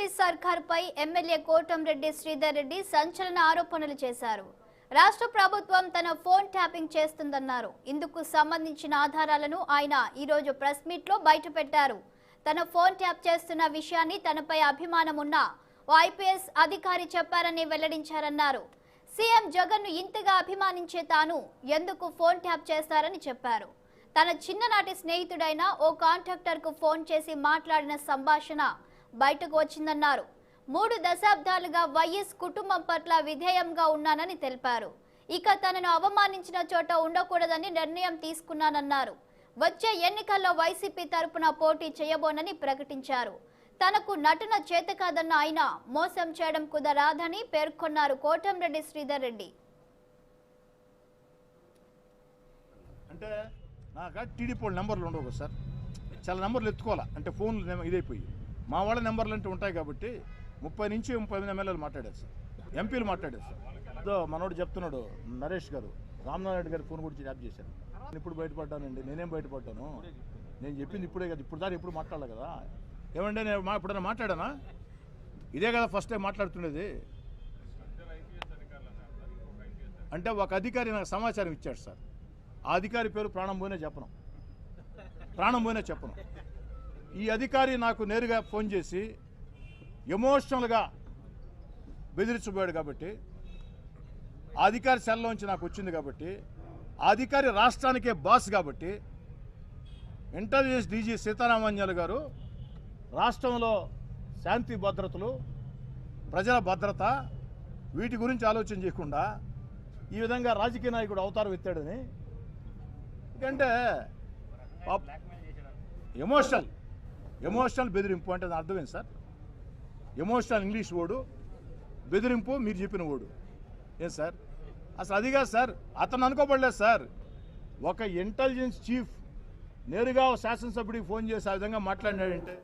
Congress సర్కార్పై MLA Kotamreddy Sridhar Reddy సంచలన ఆరోపణలు చేశారు. రాష్ట్ర ప్రభుత్వం తన ఫోన్ ట్యాపింగ్ చేస్తుందన్నారు. ఇందుకు సంబంధించిన ఆధారాలను ఆయన ఈ రోజు ప్రెస్ మీట్ లో బయటపెట్టారు. తన ఫోన్ ట్యాప్ చేస్తున్న విషయాన్ని తనపై అభిమానం ఉన్న ఐపీఎస్ అధికారి చెప్పారని వెల్లడించారన్నారు. సీఎం జగన్ ను ఇంతగా అభిమానించే తాను ఎందుకు ఫోన్ ట్యాప్ చేస్తారని చెప్పారు. తన చిన్ననాటి స్నేహితుడైన ఓ కాంట్రాక్టర్ కు ఫోన్ చేసి మాట్లాడిన సంభాషణ బయటకు వచ్చిందన్నారు. 3 దశాబ్దాలుగా వైఎస్ కుటుంబం పట్ల విధేయంగా ఉన్నానని తెలిపారు. ఇక తనను అవమానించిన చోట ఉండకూడదని నిర్ణయం తీసుకున్నానన్నారు. వచ్చే ఎన్నికల్లో వైసీపీ తరపున పోటీ చేయబోనని ప్రకటించారు. తనకు నటన చేతకాదన్న ఆయన మోసం చేయడం కుదరాదని పేర్కొన్నారు కోటంరెడ్డి శ్రీధర్ రెడ్డి. అంటే నాకు టీడీపీ వాళ్ళ నెంబర్లు ఉండవు సార్, చాలా నెంబర్లు ఎత్తుకోవాలా అంటే ఫోన్లు ఇదైపోయి మా వాళ్ళ నెంబర్లు అంటే ఉంటాయి కాబట్టి 30 నుంచి 38 ఎమ్మెల్యేలు మాట్లాడారు సార్, ఎంపీలు మాట్లాడారు సార్. ఏదో మనోడు చెప్తున్నాడు నరేష్ గారు, రామనారాయణ రెడ్డి గారు ఫోన్ గురించి ట్యాప్ చేశారు. ఇప్పుడు బయటపడ్డానండి, నేనేం బయటపడ్డాను, నేను చెప్పింది ఇప్పుడే కదా, ఇప్పుడు దాకా ఇప్పుడు మాట్లాడాలి కదా. ఏమంటే నేను ఎప్పుడైనా మాట్లాడానా? ఇదే కదా ఫస్ట్ టైం మాట్లాడుతున్నది. అంటే ఒక అధికారి నాకు సమాచారం ఇచ్చాడు సార్, ఆ అధికారి పేరు ప్రాణం పోయినా చెప్పను. ఈ అధికారి నాకు నేరుగా ఫోన్ చేసి ఎమోషనల్గా బెదిరించబోయాడు కాబట్టి, ఆ అధికారి సెల్లోంచి నాకు వచ్చింది కాబట్టి, ఆ అధికారి రాష్ట్రానికే బాస్ కాబట్టి, ఇంటెలిజెన్స్ డీజీ సీతారామన్యాలు గారు రాష్ట్రంలో శాంతి భద్రతలు, ప్రజల భద్రత వీటి గురించి ఆలోచన చేయకుండా ఈ విధంగా రాజకీయ నాయకుడు అవతారం ఎత్తాడని. ఎందుకంటే ఎమోషనల్ బెదిరింపు అంటే అర్థమైంది సార్. ఎమోషనల్ ఇంగ్లీష్ వర్డు, బెదిరింపు మీరు చెప్పిన వర్డు ఏం సార్? అసలు అది కాదు సార్, అతను అనుకోబడలేదు సార్. ఒక ఇంటెలిజెన్స్ చీఫ్ నేరుగా శాసనసభ్యుడికి ఫోన్ చేసి ఆ విధంగా మాట్లాడినాడంటే